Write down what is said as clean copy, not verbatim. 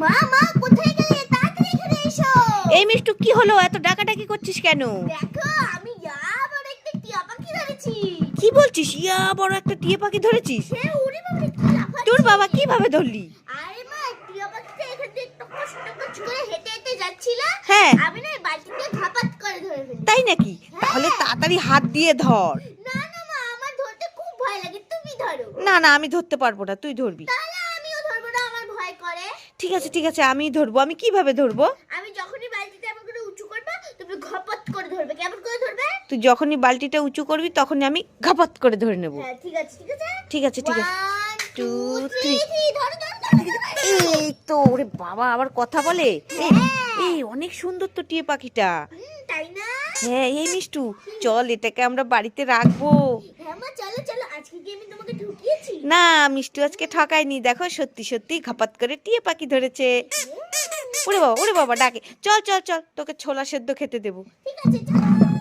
মা মা কোথায় গেলে? তাড়াতাড়ি এখানে এসো। এই মিষ্টু, কি হলো? এত ডাকাডাকি করছিস কেন? দেখো আমি আবার একটা টিয়া পাখি ধরেছি। কি বলছিস? ইয়া, বড় একটা টিয়া পাখি ধরেছিস? হ্যাঁ, ওরে বাবা কি লাফাচ্ছে। তোর বাবা কিভাবে ধরলি? আরে মা, টিয়া পাখিটা এখান থেকে টকস টকস করে হেঁটে হেঁটে যাচ্ছিল। হ্যাঁ। আমি না বালতিতে ধাপাত করে ধরে ফেলি। তাই নাকি? তাহলে তাড়াতাড়ি হাত দিয়ে ধর। না না মা, আমার ধরতে খুব ভয় লাগে, তুমি ধরো। না না, আমি ধরতে পারবো না, তুই ধরবি। তাহলে আমিও ধরবো না, আমার ভয় করে। ঠিক আছে ঠিক আছে, আমি ধরবো। আমি কিভাবে ধরবো? আমি যখনই বালতিটা এমন করে উঁচু করবে, তুমি ঘপত করে ধরবে। কেমন করে ধরবে? তুই যখনই বালতিটা উঁচু করবি তখনই আমি ঘাপাত করে ধরে নেব। হ্যাঁ ঠিক আছে ঠিক আছে। ঠিক আছে ঠিক আছে। 1 2 2 3 3 ধরো ধরো ধরো। এই তো, ওরে বাবা, আবার কথা বলে। এই এই অনেক সুন্দর তো টিয়া পাখিটা। তাই না? হ্যাঁ, এই মিষ্টু, চল এটাকে আমরা বাড়িতে রাখবো। হ্যাঁ মা, চলো চলো। আজকে কি আমি তোমাকে ঠকিয়েছি? না, মিষ্টু আজকে ঠকায়নি। দেখো, সত্যি সত্যি ঘাপাত করে টিয়া পাখি ধরেছে। ওরে বাবা ডাকে। চল চল চল, তোকে ছোলা সেদ্ধ খেতে দেবো। ঠিক আছে চলো।